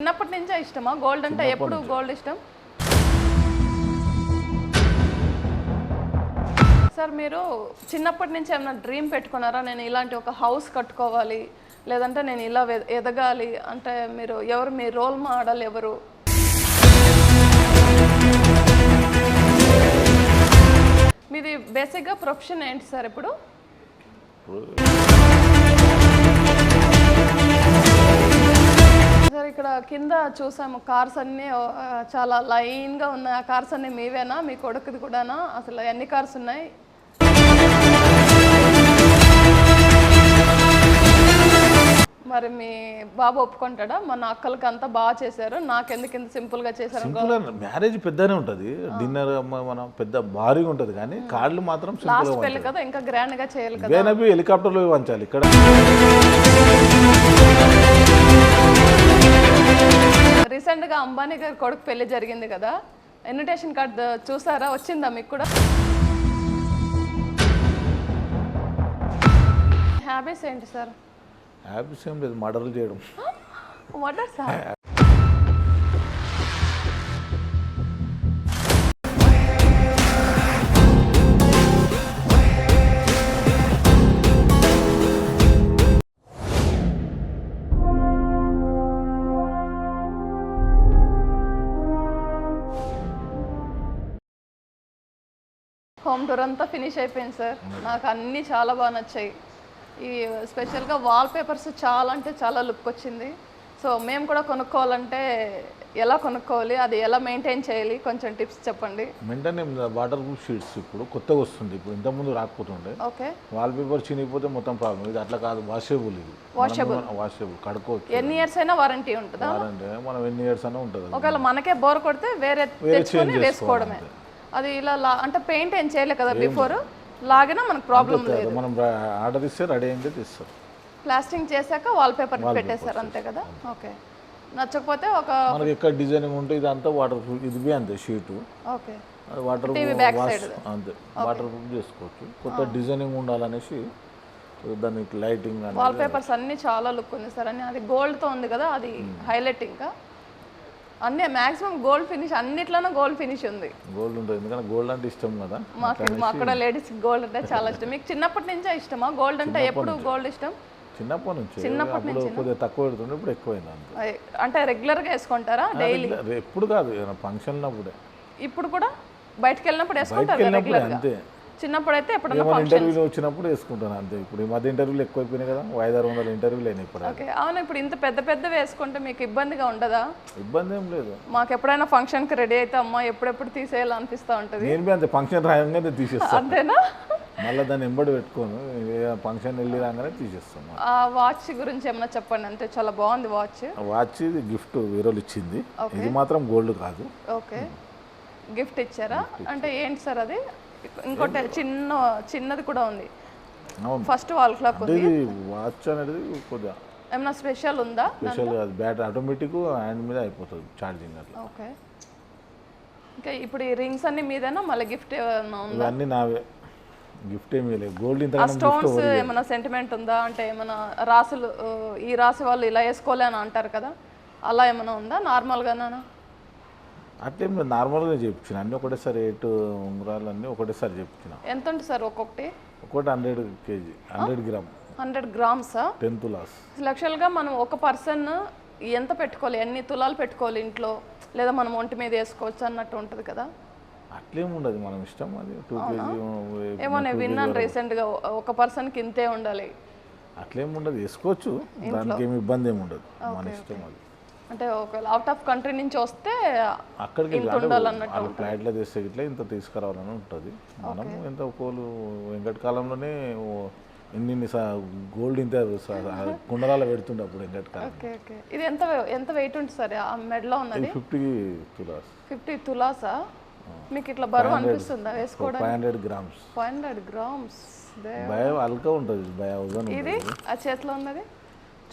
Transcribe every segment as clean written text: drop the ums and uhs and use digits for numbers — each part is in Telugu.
చిన్నప్పటి నుంచే ఇష్టమా గోల్డ్ అంటే? ఎప్పుడు గోల్డ్ ఇష్టం? సార్ మీరు చిన్నప్పటి నుంచి ఏమైనా డ్రీమ్ పెట్టుకున్నారా? నేను ఇలాంటి ఒక హౌస్ కట్టుకోవాలి, లేదంటే నేను ఇలా ఎదగాలి అంటే మీరు ఎవరు, మీ రోల్ మోడల్ ఎవరు? మీది బేసిక్గా ప్రొఫెషన్ ఏంటి సార్ ఇప్పుడు? సార్ ఇక్కడ కింద చూసాము కార్స్ అన్నీ చాలా లైన్గా ఉన్నాయి. ఆ కార్స్ అన్నీ మీవేనా, మీ కొడుకుది కూడానా? అసలు ఎన్ని కార్స్ ఉన్నాయి? మరి మీ బాబు ఒప్పుకుంటాడా? మన అక్కలకి అంతా బాగా చేశారు, నాకెందుకు ఇంత సింపుల్గా చేశారు? మ్యారేజ్ పెద్దనే ఉంటుంది, డిన్నర్ మనం పెద్ద భారీగా ఉంటుంది, కానీ కార్డులు మాత్రం లాస్ట్ పెళ్ళి కదా, ఇంకా గ్రాండ్గా చేయాలి కదా. హెలికాప్టర్లో వంచాలి. ఇక్కడ రీసెంట్గా అంబానీ గారి కొడుకు పెళ్లి జరిగింది కదా, ఇన్విటేషన్ కార్డ్ చూసారా? వచ్చిందా మీకు కూడా? హ్యాబీస్ ఏంటి సార్? హ్యాబీస్ ఏం లేదు, మర్డర్లు చేయడం. Murder sir? హోమ్ టూర్ అంతా ఫినిష్ అయిపోయింది సార్. నాకు అన్నీ చాలా బాగా నచ్చాయి. ఈ స్పెషల్గా వాల్ పేపర్స్ చాలా అంటే చాలా లుక్ వచ్చింది. సో మేము కూడా కొనుక్కోవాలంటే ఎలా కొనుక్కోవాలి, అది ఎలా మెయింటైన్ చేయాలి, కొంచెం టిప్స్ చెప్పండి. మెయింటైన్ వాటర్ ప్రూఫ్ షీట్స్ ఇప్పుడు కొత్తగా వస్తుంది, ఇప్పుడు ఇంతకుముందు రాకపోతుండే. ఓకే, వాల్ పేపర్ చినిగిపోతే మొత్తం ప్రాబ్లం. ఇది అట్లా కాదు, వాషబుల్. ఇది వాషబుల్ కడుక్కోవచ్చు. ఎన్ని ఇయర్స్ అయినా వారంటీ ఉంటుందా? వారంటీ మనం ఎన్ని ఇయర్స్ అయినా ఉంటుంది. ఒకవేళ మనకే బోర్ కొడితే వేరే తెచ్చుకొని వేసుకోవడమే. అది ఇలా అంటే పెయింట్ ఏం చేయలే కదా బిఫోర్, లాగినా మనకు ప్రాబ్లం లేదు. మనం ఆర్డర్ ఇస్తే రెడీ అయింది తీస్తారు. ప్లాస్టింగ్ చేశాక వాల్ పేపర్ పెట్టేస్తారు అంతే కదా. ఓకే, నచ్చకపోతే ఒక మనకి ఎక్కడ డిజైనింగ్ ఉంటే ఇదంతా వాటర్ ప్రూఫ్. ఇది అంతే షీటు. ఓకే, వాటర్ అంతే వాటర్ ప్రూఫ్ చేసుకోవచ్చు. కొత్త డిజైనింగ్ ఉండాలనేసి దానికి లైటింగ్ వాల్ పేపర్స్ అన్ని చాలా లుక్ ఉంది సార్. అని అది గోల్డ్తో ఉంది కదా, అది హైలైట్. ఇంకా అన్నీ మ్యాక్సిమం గోల్డ్ ఫినిష్, అన్నిట్లోనూ గోల్డ్ ఫినిష్ ఉంది. గోల్డ్ ఉంటుంది, ఎందుకంటే గోల్డ్ అంటే ఇష్టం కదా మాకు కూడా లేడీస్ గోల్డ్ అంటే చాలా ఇష్టం. మీకు చిన్నప్పటి నుంచే ఇష్టమా గోల్డ్ అంటే? ఎప్పుడు గోల్డ్ ఇష్టం? చిన్నప్పటి నుంచి కొద్దిగా తక్కువ పెడుతుండే, ఇప్పుడు ఎక్కువైంది. అంటే రెగ్యులర్గా వేసుకుంటారా? డైలీ? ఎప్పుడు కాదు, ఫంక్షన్ అప్పుడే. ఇప్పుడు కూడా బయటకు వెళ్ళినప్పుడు వేసుకుంటారు అంతే. చిన్నప్పుడు అయితే ఎప్పుడైనా ఇంటర్వ్యూలు వచ్చినప్పుడు వేసుకుంటాను అంతే. ఇప్పుడు ఈ మధ్య ఇంటర్వ్యూలు ఎక్కువైపోయినాయి కదా, 500-600 ఇంటర్వ్యూలు అయినాయి ఇప్పుడు. ఓకే, అవును. ఇప్పుడు ఇంత పెద్ద పెద్ద వేసుకుంటే మీకు ఇబ్బందిగా ఉండదా? ఇబ్బంది ఏం లేదు. మాకు ఎప్పుడైనా ఫంక్షన్కి రెడీ అయితే అమ్మా ఎప్పుడెప్పుడు తీసేయాలనిపిస్తూ ఉంటుంది. నేను అంతే, ఫంక్షన్ రాగానే తీసేస్తాను. అంతేనా? మళ్ళీ దాన్ని ఎంబడి పెట్టుకోను, ఫంక్షన్ వెళ్ళి రాగానే తీసేస్తాను. ఆ వాచ్ గురించి ఏమన్నా చెప్పండి. అంటే చాలా బాగుంది వాచ్. వాచ్ గిఫ్ట్ వేరే ఇచ్చింది, ఇది మాత్రం గోల్డ్ కాదు. ఓకే, గిఫ్ట్ ఇచ్చారా? అంటే ఏంటి సార్ అది? ఇంకోటి చిన్నది కూడా ఉంది. ఫస్ట్ వాల్ క్లాక్ ఉంది. వాచ్ అనేది కొద్దిగా ఏమన్నా స్పెషల్ ఉందా? స్పెషల్ కాదు, బ్యాటరీ ఆటోమేటిక్ హ్యాండ్ మీద అయిపోతుంది ఛార్జింగ్ అట్లా. ఓకే, ఇంకా ఇప్పుడు ఈ రింగ్స్ అన్ని మీదేనా? మళ్ళీ గిఫ్ట్ ఏమన్నా ఉందా? అన్నీ నావే, గిఫ్ట్ ఏమీ లేదు. గోల్డ్ ఇంత స్టోన్స్ ఏమైనా సెంటిమెంట్ ఉందా? అంటే ఏమైనా రాసులు, ఈ రాసి వాళ్ళు ఇలా వేసుకోలే అని అంటారు కదా, అలా ఏమైనా ఉందా? నార్మల్గానా? అట్లేం లేదు, నార్మల్గా చెప్పించిన. అన్నీ ఒకటేసారి రేటు, ఉంగరాలు అన్నీ ఒకటేసారి చెప్పించిన. ఎంత ఉంటుంది సార్ ఒక్కొక్కటి? ఒకటి 100 kg, 100 గ్రామ్. 100 గ్రామ్సా? 10 తులాస్. యాక్చువల్గా మనం ఒక పర్సన్ ఎంత పెట్టుకోవాలి, ఎన్ని తులాలు పెట్టుకోవాలి ఇంట్లో, లేదా మనం ఒంటి మీద వేసుకోవచ్చు అన్నట్టు ఉంటుంది కదా? అట్లేం ఉండదు, మనం ఇష్టం. అది 2 kg ఏమో నేను విన్నాను రీసెంట్గా, ఒక పర్సన్కి ఇంతే ఉండాలి. అట్లేం ఉండదు, వేసుకోవచ్చు, దానికి ఏమి ఇబ్బంది ఏమి ఉండదు, మన ఇష్టం. అది అంటే ఒకవేళ అవుట్ ఆఫ్ కంట్రీ నుంచి వస్తే అక్కడికి ఫ్లైట్లో తెస్తే ఇట్లా ఇంత తీసుకురావాలని ఉంటుంది. మనము ఎంత ఒకళ్ళు వెంకటకాలంలోనే ఇన్ని గోల్డ్ ఇంత కుండలాల పెడుతుండే అప్పుడు వెంకటకాలం. ఇది ఎంత వెయిట్ ఉంటుంది సార్ ఆ మెడలో ఉన్నది? 50 తులాస్. 50 తులాసా? మీకు ఇట్లా బరువు అనిపిస్తుందా వేసుకోవడం? 500 గ్రామ్స్. 500 గ్రామ్స్ భయ అల్కా ఉంటుంది, భయ. ఇది ఆ చేతిలో ఉన్నది,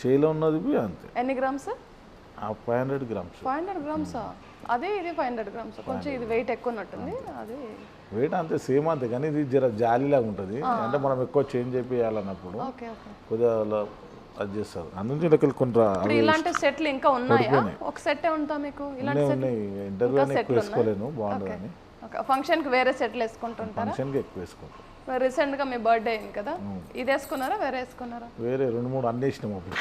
చేతిలో ఉన్నది అంతే. ఎన్ని గ్రామ్స్? 500 గ్రామ్స్. 500 గ్రామ్సా? అదే ఇది 500 గ్రామ్స్. కొంచెం ఇది వెయిట్ ఎక్కువ ఉన్నట్టుంది. అది వెయిట్ అంతే సేమ్ అంతే, కానీ ఇది జర జాలీలాగా ఉంటుంది. అంటే మనం ఎక్కువ చేంజ్ చేయాలన్నప్పుడు కొద్దిగా అది చేస్తారు. అందుకే ఇక్కడ కొన్ని ఇప్పుడు ఇలాంటి సెట్లు ఇంకా ఉన్నాయా? ఒక సెట్టే ఉంటా మీకు ఇలాంటి సెట్? ఉన్నాయి. ఇంటర్వ్యూ అని ఎక్కువ వేసుకోలేను, బాగుంటుందని. ఫంక్షన్కి వేరే సెట్లు వేసుకుంటుంటారా? ఫంక్షన్కి ఎక్కువ వేసుకుంటాం. రీసెంట్గా మీ బర్త్డే అయింది కదా, ఇది వేసుకున్నారా వేరే వేసుకున్నారా? వేరే 2-3 అన్నీ వేసినాం అప్పుడు.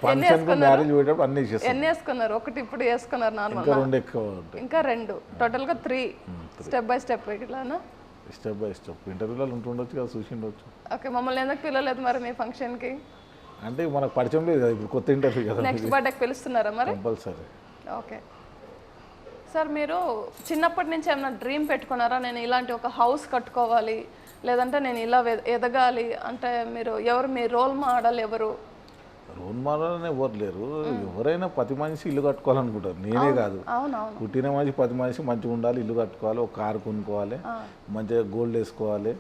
ఫంక్షన్కి మ్యారేజ్ పోయేటప్పుడు అన్నీ వేసేస్తాం. ఎన్ని వేసుకున్నారు? ఒకటి ఇప్పుడు వేసుకున్నారు నార్మల్, ఇంకా 2 ఎక్కువ ఉంటాయి. ఇంకా 2, టోటల్గా 3 స్టెప్ బై స్టెప్ ఇట్లానా? స్టెప్ బై స్టెప్ ఇంటర్వ్యూలో ఉంటుండొచ్చు కదా, చూసి ఉండొచ్చు. ఓకే, మమ్మల్ని ఎందుకు పిలవలేదు మరి మీ ఫంక్షన్కి? అంటే మనకు పరిచయం లేదు కదా, ఇప్పుడు కొత్త ఇంటర్వ్యూ కదా. నెక్స్ట్ బర్త్డేకి పిలుస్తున్నారా మరి? కంపల్సరీ. ఓకే సార్, మీరు చిన్నప్పటి నుంచి ఏమైనా డ్రీమ్ పెట్టుకున్నారా? నేను ఇలాంటి ఒక హౌస్ కట్టుకోవాలి, లేదంటే నేను ఇలా ఎదగాలి అంటే మీరు ఎవరు మీ రోల్ మోడల్ ఎవరు? రోల్ మోడల్ అని ఎవరు లేరు. ఎవరైనా ప్రతి మనిషి ఇల్లు కట్టుకోవాలనుకుంటారు, నేనే కాదు. అవునవును, పుట్టిన మనిషి ప్రతి మనిషి మంచిగా ఉండాలి, ఇల్లు కట్టుకోవాలి, ఒక కారు కొనుక్కోవాలి, మంచిగా గోల్డ్ వేసుకోవాలి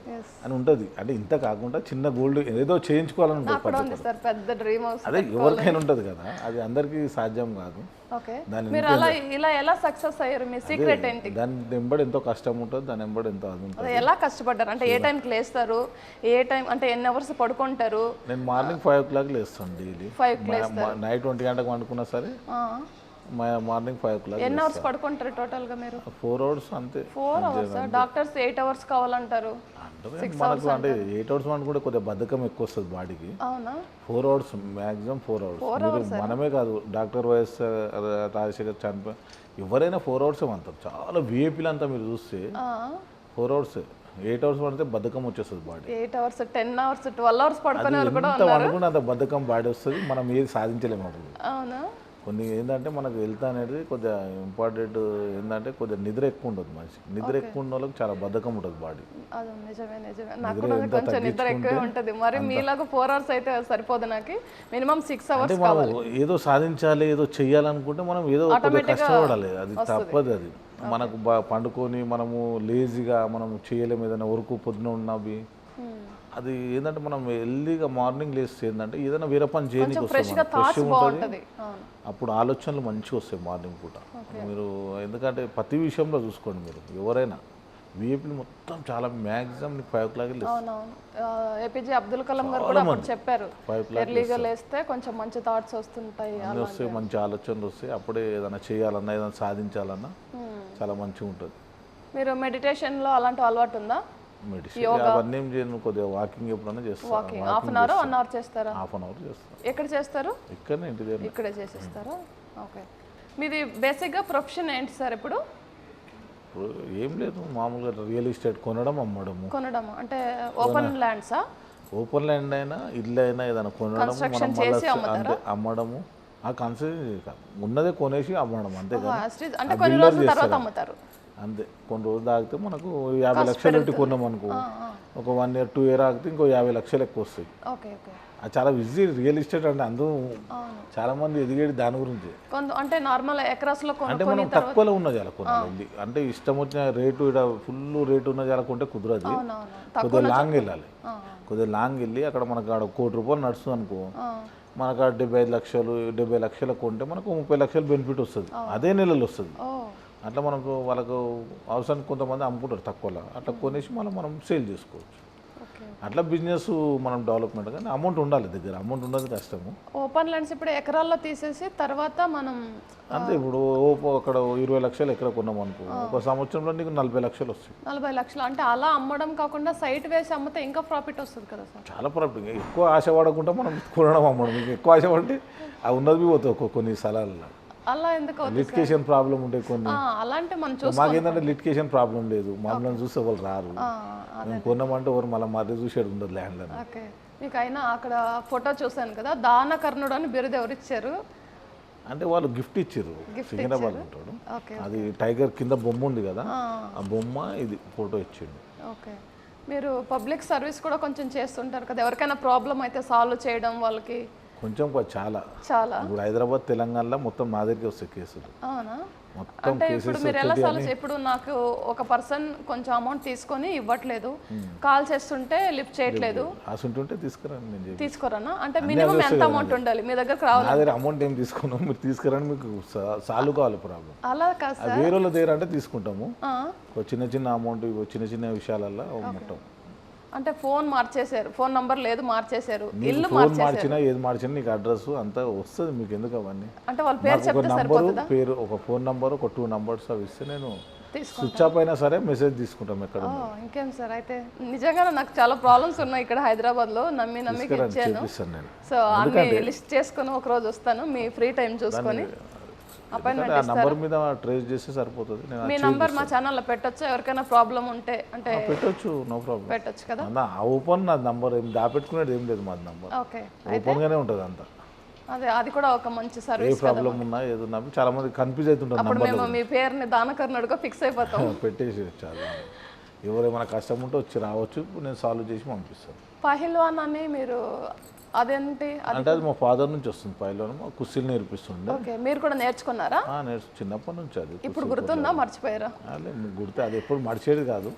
అని ఉంటుంది. అంటే ఇంత కాకుండా చిన్న గోల్డ్ ఏదో చేయించుకోవాలని ఉంటుంది. కూడా ఉంది సార్ పెద్ద డ్రీమ్ హౌస్. అదే ఎవరికైనా ఉంటుంది కదా, అది అందరికీ సాధ్యం కాదు. ఓకే, మీరు అలా ఇలా ఎలా సక్సెస్ అయ్యారు? మీ సీక్రెట్ ఏంటి? దాని వెంబడి ఎంతో కష్టం ఉంటుంది, దాని వెంబడి ఎంతో అది ఉంటుంది. ఎలా కష్టపడ్డారు? అంటే ఏ టైంకి లేస్తారు, ఏ టైం అంటే ఎన్ని అవర్స్ పడుకుంటారు? నేను మార్నింగ్ 5 o'clock లేస్తాను డైలీ. 5 నైట్ 20 గంటలకు పండుకున్నా సరే మార్నింగ్ 5 o'clock. ఎన్ని అవర్స్ పడుకుంటారు టోటల్ గా మీరు? 4 hours అంతే. 4 hours? డాక్టర్స్ 8 hours కావాలంటారు. మనకు అంటే 8 hours కూడా కొద్దిగా బద్ధకం ఎక్కువ వస్తుంది బాడీకి. అవునా? 4 hours మ్యాక్సిమం 4 hours. మీరు మనమే కాదు, డాక్టర్ వైఎస్ రాజశేఖర్ చనిపోయి ఎవరైనా 4 hours అంటారు. చాలా విఐపీలు అంతా మీరు చూస్తే 4 hours. 8 hours పడితే బద్ధకం వచ్చేస్తుంది బాడీ. 8 hours 10 hours 12 hours పడుకునే వాళ్ళు కూడా ఉన్నారు. అనుకుంటే అంత బద్ధకం బాడీ వస్తుంది, మనం ఏది సాధించలేము అప్పుడు. అవునా? కొన్ని ఏంటంటే మనకు హెల్త్ అనేది కొద్దిగా ఇంపార్టెంట్. ఏంటంటే కొద్దిగా నిద్ర ఎక్కువ ఉంటుంది మనిషికి. నిద్ర ఎక్కువ ఉన్న వాళ్ళకి చాలా బద్ధకం ఉంటుంది బాడీ. అది నిజమే నిజమే. నాకు కూడా కొంచెం నిద్ర ఎక్కువ ఉంటుంది. మరి మీలాగా 4 hours అయితే సరిపోదు, నాకు మినిమం 6 hours కావాలి. ఏదో సాధించాలి, ఏదో చెయ్యాలనుకుంటే మనం ఏదో కష్టపడాలి, అది తప్పదు. అది మనకు పండుకొని మనము లేజీగా మనం చేయలేము, ఏదైనా వర్క్ పొద్దున ఉన్నవి. అది ఏంటంటే మనం హెల్దీగా మార్నింగ్ లేస్తే ఏంటంటే ఏదైనా వేరే పని చేయడానికి వస్తుంది, అప్పుడు ఆలోచనలు మంచిగా వస్తాయి మార్నింగ్ పూట. మీరు ఎందుకంటే ప్రతి విషయంలో చూసుకోండి, మీరు ఎవరైనా విఐపీలు మొత్తం చాలా maximum 5 o'clock APJ Abdul Kalam గారు కూడా అప్పుడు చెప్పారు, ఎర్లీగా లేస్తే కొంచెం మంచి థాట్స్ వస్తుంటాయి, వస్తాయి, మంచి ఆలోచనలు వస్తాయి. అప్పుడే ఏదైనా చేయాలన్నా ఏదైనా సాధించాలన్నా చాలా మంచిగా ఉంటుంది. మీరు మెడిటేషన్లో అలాంటి అలవాటు ఉందా? మెడిటేషన్ అవన్నీ ఏం చేయను, కొద్దిగా వాకింగ్ ఎప్పుడైనా చేస్తాను. హాఫ్ అన్ అవర్ 1 hour చేస్తారా? హాఫ్ అన్ అవర్ చేస్తాను. ఎక్కడ చేస్తారు? ఇక్కడనే, ఇంటి దగ్గర. ఇక్కడే చేసేస్తారా? ఓకే. మీది బేసిక్గా ప్రొఫెషన్ ఏంటి సార్ ఇప్పుడు? ఏం లేదు, మామూలుగా రియల్ ఎస్టేట్ కొనడం అమ్మడము. కొనడం అంటే ఓపెన్ ల్యాండ్సా? ఓపెన్ ల్యాండ్ అయినా ఇల్లు అయినా ఏదైనా కొనడం అమ్మడము. ఆ కన్స్ట్రక్షన్ ఉన్నదే కొనేసి అమ్మడం అంతే కదా. అంటే కొన్ని రోజుల తర్వాత అమ్ముతారు అంతే. కొన్ని రోజులు ఆగితే మనకు 50 లక్షలు పెట్టి కొన్నాం అనుకో, ఒక 1 year 2 year ఆగితే ఇంకో 50 లక్షలు ఎక్కువ వస్తాయి. అది చాలా ఈజీ రియల్ ఎస్టేట్ అంటే. అందులో చాలా మంది ఎదిగేది దాని గురించి. అంటే నార్మల్ ఎకరాస్ లో అంటే మనం తక్కువలో ఉన్న జాల కొనాలి, అంటే ఇష్టం వచ్చిన రేటు ఇక్కడ ఫుల్ రేటు ఉన్న జాల కొంటే కుదరదు. కొద్దిగా లాంగ్ వెళ్ళాలి, కొద్దిగా లాంగ్ వెళ్ళి అక్కడ మనకు అక్కడ 1 కోటి రూపాయలు నడుస్తుంది అనుకో, మనకు 75 లక్షలు 70 లక్షలు కొంటే మనకు 30 లక్షలు బెనిఫిట్ వస్తుంది, అదే నెలలో వస్తుంది. అట్లా మనకు వాళ్ళకు అవసరానికి కొంతమంది అమ్ముకుంటారు తక్కువలో, అట్లా కొనేసి మనం సేల్ చేసుకోవచ్చు. అట్లా బిజినెస్ మనం డెవలప్మెంట్, కానీ అమౌంట్ ఉండాలి దగ్గర, అమౌంట్ ఉండదు కష్టము. ఓపెన్ ల్యాండ్స్ ఇప్పుడు ఎకరాల్లో తీసేసి తర్వాత మనం అంతే. ఇప్పుడు అక్కడ 20 లక్షలు ఎకరా కొన్నాం అనుకో, ఒక సంవత్సరంలో నీకు 40 లక్షలు వస్తాయి. 40 లక్షలు అంటే అలా అమ్మడం కాకుండా సైట్ వేసి అమ్మితే ఇంకా ప్రాఫిట్ వస్తుంది కదా సార్? చాలా ప్రాఫిట్. ఎక్కువ ఆశ పడకుండా మనం కొనడం అమ్మడం. ఎక్కువ ఆశ పడితే అది ఉన్నది పోతాయి కొన్ని స్థలాల్లో. అలా ఎందుకు? లిటికేషన్ ప్రాబ్లం ఉంటాయి కొన్ని. అలాంటి మనం చూస్తాం. మాకేంటంటే లిటికేషన్ ప్రాబ్లం లేదు, మమ్మల్ని చూస్తే వాళ్ళు రారు. మేము కొన్నామంటే ఎవరు మళ్ళీ మరీ చూసేది ఉండదు ల్యాండ్లో. ఓకే. మీకు అయినా అక్కడ ఫోటో చూసాను కదా, దానకర్ణుడు అని బిరుదు ఎవరు ఇచ్చారు? అంటే వాళ్ళు గిఫ్ట్ ఇచ్చారు. సికింద్రాబాద్ ఉంటాడు, అది టైగర్ కింద బొమ్మ ఉంది కదా, ఆ బొమ్మ ఇది ఫోటో ఇచ్చిండు. ఓకే. మీరు పబ్లిక్ సర్వీస్ కూడా కొంచెం చేస్తుంటారు కదా, ఎవరికైనా ప్రాబ్లం అయితే సాల్వ్ చేయడం వాళ్ళకి? కొంచెం చాలా. ఇప్పుడు హైదరాబాద్ తెలంగాణలో మొత్తం మా దగ్గరికి వస్తాయి కేసులు. అవునా? మొత్తం అంటే ఇప్పుడు మీరు ఎలా సాల్వ్? ఇప్పుడు నాకు ఒక పర్సన్ కొంచెం అమౌంట్ తీసుకొని ఇవ్వట్లేదు, కాల్ చేస్తుంటే లిఫ్ట్ చేయట్లేదు, తీసుకురానా? అంటే మినిమం ఎంత అమౌంట్ ఉండాలి మీ దగ్గరకు రావాలి? నా దగ్గర అమౌంట్ ఏం తీసుకున్నాం, మీరు తీసుకురండి, మీకు సాల్వ్ కావాలి ప్రాబ్లం. అలా కాదు సార్, వేరే వాళ్ళ దగ్గర అంటే తీసుకుంటాము చిన్న చిన్న అమౌంట్, చిన్న చిన్న విషయాలలో మొత్తం. అంటే ఫోన్ మార్చేశారు, ఫోన్ నంబర్ లేదు మార్చేశారు, ఇల్లు ఫోన్ మార్చినా ఏది మార్చినా నీకు అడ్రస్ అంతా వస్తుంది, మీకు ఎందుకు అవన్నీ? అంటే వాళ్ళ పేరు ఒక చెప్తే నంబరు సరిపోతుందా? పేరు, ఒక ఫోన్ నంబర్, ఒక 2 నంబర్స్ అవి ఇస్తే నేను తీసుకో. స్విచ్ ఆఫ్ అయినా సరే మెసేజ్ తీసుకుంటాం ఎక్కడ ఇంకేం సార్, అయితే నిజంగానే నాకు చాలా ప్రాబ్లమ్స్ ఉన్నాయి ఇక్కడ హైదరాబాద్లో, నమ్మి ఇచ్చాను. చేపిస్తాను నేను. సో అన్ని లిస్ట్ చేసుకొని ఒక రోజు వస్తాను, మీ ఫ్రీ టైం చూసుకొని ఆ నంబర్ మీద ట్రేస్ చేస్తే సరిపోతుంది. నేను మీ నంబర్ మా ఛానల్లో పెట్టొచ్చు, ఎవరికైనా ప్రాబ్లం ఉంటే అంటే పెట్టొచ్చు, నో ప్రాబ్లం. పెట్టొచ్చు కదా. ఆ ఓపెన్ నా నంబర్ ఏం దాపెట్టుకునేది ఏం లేదు, మాది నంబర్ ఓకే, ఓపెన్ గానే ఉంటుంది అంతా. అదే అది కూడా ఒక మంచి ఏ సర్వీస్. ప్రాబ్లం ఉన్నా ఏదున్నా చాలా మంది కన్ఫ్యూజ్ అవుతుంటారు అప్పుడు నంబర్ మేము మీ పేరుని దానకర్ణుడుగా ఫిక్స్ అయిపోతాం. పెట్టేసి చాలా ఎవరేమైనా కష్టం ఉంటే వచ్చి రావచ్చు, నేను సాల్వ్ చేసి పంపిస్తాను. పహిల్వాన్ అని మీరు అదేంటి? అంటే అది మా ఫాదర్ నుంచి వస్తుంది, పైలో మా కుస్తీలు నేర్పిస్తుండే. ఓకే, మీరు కూడా నేర్చుకున్నారా? చిన్నప్పటి నుంచి అది. ఇప్పుడు గుర్తుందా, మర్చిపోయారా? గుర్తు, అది ఎప్పుడు మర్చేది కాదు.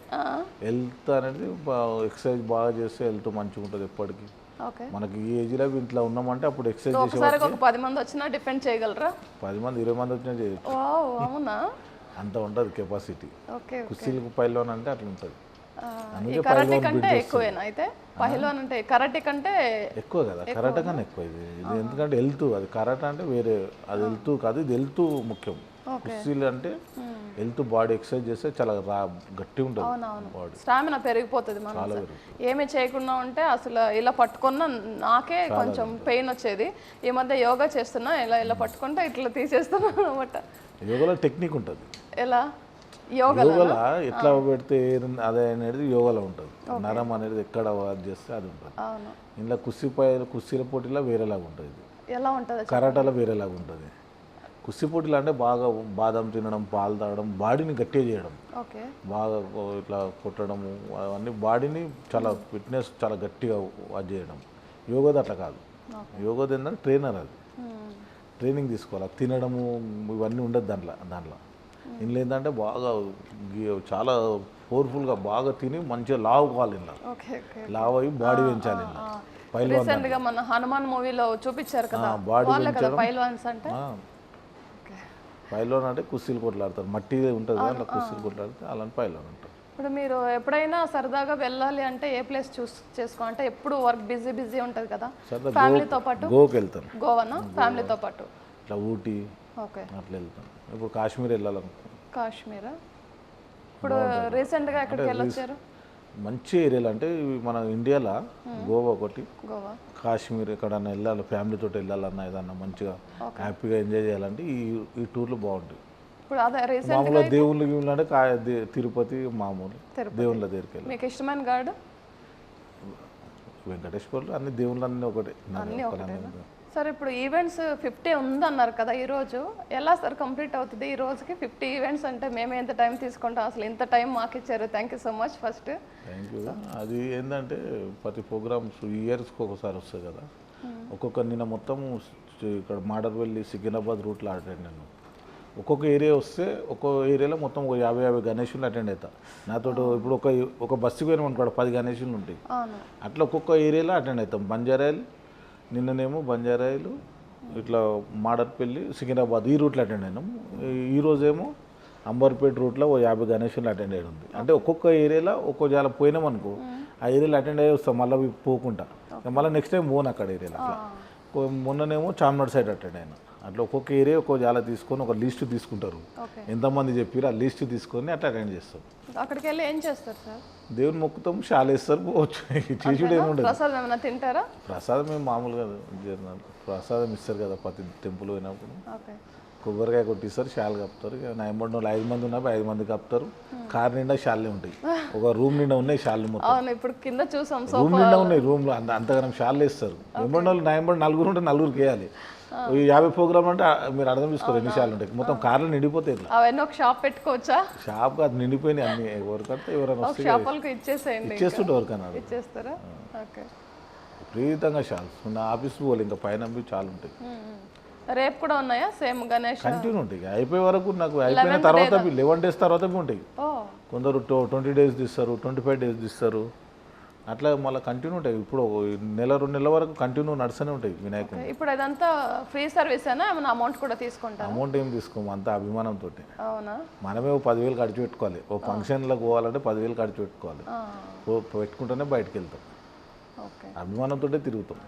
హెల్త్ అనేది ఎక్సర్సైజ్ బాగా చేస్తే హెల్త్ మంచిగా ఉంటుంది ఎప్పటికీ. ఓకే, మనకి ఈ ఏజ్లో ఇంట్లో ఉన్నామంటే అప్పుడు ఎక్సర్సైజ్ చేసి ఒకసారి ఒక 10 మంది వచ్చినా డిఫెండ్ చేయగలరా? 10 మంది 20 మంది వచ్చినా చేయొచ్చు, వావ్, అవునా? అంత ఉంటుంది కెపాసిటీ. ఓకే, కుస్తీలకు పైలోన్ అంటే అట్లా ఉంటుంది. ఈ కరాటే కంటే ఎక్కువేనా అయితే? పహిల్వాన్ అంటే కరాటే కంటే ఎక్కువ కదా, కరాటే కన్నా ఎక్కువ ఇది. ఎందుకంటే హెల్త్, అది కరాటే అంటే వేరే, అది హెల్త్ కాదు, ఇది హెల్త్ ముఖ్యం. కుస్తీలు అంటే హెల్త్, బాడీ ఎక్సర్సైజ్ చేస్తే చాలా గట్టి ఉంటుంది బాడీ, స్టామినా పెరిగిపోతుంది. మనం ఏమి చేయకుండా ఉంటే అసలు ఇలా పట్టుకున్నా నాకే కొంచెం పెయిన్ వచ్చేది. ఈ మధ్య యోగా చేస్తున్నా, ఇలా పట్టుకుంటే ఇట్లా తీసేస్తున్నా అనమాట. యోగాలో టెక్నిక్ ఉంటుంది. ఎలా? యోగాలో ఎట్లా పెడితే అదే అనేది యోగాలో ఉంటుంది. నరం అనేది ఎక్కడ వర్క్ చేస్తే అది ఉంటుంది. ఇంట్లో కుస్తీల పోటీలో వేరేలాగా ఉంటుంది, ఎలా ఉంటుంది? కరాటాలో వేరేలాగా ఉంటుంది. కుస్తీ పోటీలు అంటే బాగా బాదం తినడం, పాలు తాగడం, బాడీని గట్టిగా చేయడం, బాగా ఇట్లా కొట్టడము, అవన్నీ బాడీని చాలా ఫిట్నెస్ చాలా గట్టిగా అది చేయడం. యోగాది అట్లా కాదు. యోగాది ఏంటంటే ట్రైనర్, అది ట్రైనింగ్ తీసుకోవాలి. తినడము ఇవన్నీ ఉండదు దాంట్లో. ఇందులో ఏంటంటే బాగా చాలా పవర్ఫుల్గా బాగా తిని మంచిగా లావు కావాలి, ఇలా లావు అయ్యి బాడీ పెంచాలి. రీసెంట్ గా మన హనుమాన్ మూవీలో చూపించారు కదా, బాడీ పైల్వాన్స్ అంటే. పైలోన్ అంటే కుస్తీలు కొట్లాడతారు, మట్టి ఉంటుంది కదా, అలా కుస్తీలు కొట్లాడితే అలాంటి పైలోన్ అంటారు. ఇప్పుడు మీరు ఎప్పుడైనా సరదాగా వెళ్ళాలి అంటే ఏ ప్లేస్ చూస్ చేసుకో, అంటే ఎప్పుడు వర్క్ బిజీ ఉంటుంది కదా, ఫ్యామిలీతో పాటు గోవాకి వెళ్తాను. గోవానా? ఫ్యామిలీతో పాటు ఇట్లా ఊటీ అట్లా వెళ్తాను. ఇప్పుడు కాశ్మీర్ వెళ్ళాలనుకో. కాశ్మీరా? ఇప్పుడు రీసెంట్గా ఎక్కడికి వెళ్ళొచ్చారు? మంచి ఏరియాలు అంటే మన ఇండియాలో గోవా ఒకటి, కాశ్మీర్ ఎక్కడన్నా వెళ్ళాలి, ఫ్యామిలీతో వెళ్ళాలన్నా ఏదన్నా మంచిగా హ్యాపీగా ఎంజాయ్ చేయాలంటే ఈ టూర్లు బాగుంటాయి. ఇప్పుడు అదే మామూలుగా దేవుళ్ళు అంటే తిరుపతి, మామూలు దేవుళ్ళ దగ్గరికి వెళ్ళి. మీకు ఇష్టమైన గాడ్? వెంకటేశ్వర్లు, అన్ని దేవుళ్ళన్నీ ఒకటే. సార్ ఇప్పుడు ఈవెంట్స్ 50 ఉందన్నారు కదా ఈరోజు, ఎలా సార్ కంప్లీట్ అవుతుంది ఈ రోజుకి 50 ఈవెంట్స్? అంటే మేమే ఎంత టైం తీసుకుంటాం, అసలు ఇంత టైం మాకు ఇచ్చారు, thank you so much first. Thank you. అది ఏంటంటే ప్రతి ప్రోగ్రామ్స్ ఇయర్స్కి ఒకసారి వస్తాయి కదా, ఒక్కొక్క నిన్న మొత్తం ఇక్కడ మాడర్వెల్లి, సికింద్రాబాద్ రూట్లో అటెండ్ నేను. ఒక్కొక్క ఏరియా వస్తే ఒక్కో ఏరియాలో మొత్తం ఒక 50 గణేషులు అటెండ్ అవుతా నాతో. ఇప్పుడు ఒక బస్సుకి పోయినాం అనుకోండి, 10 గణేషులు ఉంటాయి. అట్లా ఒక్కొక్క ఏరియాలో అటెండ్ అవుతాం. బంజారాయిల్ నిన్ననేమో బంజారాయిలు, ఇట్లా మాడర్పల్లి, సికింద్రాబాద్ ఈ రూట్లో అటెండ్ అయినాం. ఈరోజేమో అంబర్పేట రూట్లో 50 గణేషులు అటెండ్ అయ్యి ఉంది. అంటే ఒక్కొక్క ఏరియాలో ఒక్కో జాల పోయినాం అనుకో, ఆ ఏరియాలో అటెండ్ అయ్యి వస్తాం, మళ్ళీ పోకుండా మళ్ళీ నెక్స్ట్ టైం పోను అక్కడ ఏరియాలో. అట్లా మొన్ననేమో చార్మినార్ సైడ్ అటెండ్ అయినా. అట్లా ఒక్కొక్క ఏరియా ఒక్కో జాల తీసుకొని ఒక లిస్ట్ తీసుకుంటారు, ఎంతమంది చెప్పారు ఆ లిస్ట్ తీసుకొని అట్లా అటెండ్ చేస్తాం. అక్కడికి వెళ్ళి ఏం చేస్తారు సార్? దేవుని మొక్కుతాం, షాలేస్తారు, పోవచ్చు. చేసుడు ఏముండదు. ప్రసాదం ఏమైనా తింటారా? ప్రసాదం మేము మామూలుగా ప్రసాదం ఇస్తారు కదా ప్రతి టెంపుల్ పోయినప్పుడు. కొబ్బరికాయ కొట్టిస్తారు, షాల్ కప్పుతారు. ఇక నైంబడి వాళ్ళు 5 మంది ఉన్నప్పుడు 5 మంది కప్పుతారు. కార్ నిండా షాల్లే ఉంటాయి, ఒక రూమ్ నిండా ఉన్నాయి షాళ్ళు మొత్తం. ఇప్పుడు కింద చూసాం, రూమ్ నిండా ఉన్నాయి, రూమ్లో అంతగానం షాళ్ళు వేస్తారు. ఎంబడి వాళ్ళు నైంబడి 4 ఉంటే 4కి వేయాలి. 50 ప్రోగ్రామ్ అంటే మీరు అర్థం చేసుకోరు ఎన్ని షాళ్ళు ఉంటాయి. మొత్తం కార్లు నిండిపోతాయి. అవన్నీ ఒక షాప్ పెట్టుకోవచ్చా? షాప్ కాదు, నిండిపోయినాయి అన్ని. ఎవరికంటే ఎవరైనా ఇచ్చేస్తుంటే ఎవరికైనా ఇచ్చేస్తారా? విపరీతంగా షాల్స్ నా ఆఫీస్కి పోవాలి, ఇంకా పైన చాలా ఉంటాయి. రేపు కూడా ఉన్నాయా సేమ్ గణేష్? కంటిన్యూ ఉంటాయి, అయిపోయే వరకు. నాకు అయిపోయిన తర్వాత 11 days తర్వాత ఉంటాయి. కొందరు 20 days తీస్తారు, 25 days తీస్తారు, అట్లా మళ్ళీ కంటిన్యూ ఉంటాయి. ఇప్పుడు నెల 2 నెలల వరకు కంటిన్యూ నడుస్తూనే ఉంటాయి వినాయకుడు. ఇప్పుడు ఇదంతా ఫ్రీ సర్వీసేనా, ఏమైనా అమౌంట్ కూడా తీసుకుంటారా? అమౌంట్ ఏం తీసుకోము, అంత అభిమానంతో. అవునా? మనమే 10,000 ఖర్చు పెట్టుకోవాలి. ఓ ఫంక్షన్లకు పోవాలంటే 10,000 ఖర్చు పెట్టుకోవాలి. పెట్టుకుంటేనే బయటకు వెళ్తాం. ఓకే. అభిమానంతో తిరుగుతాం.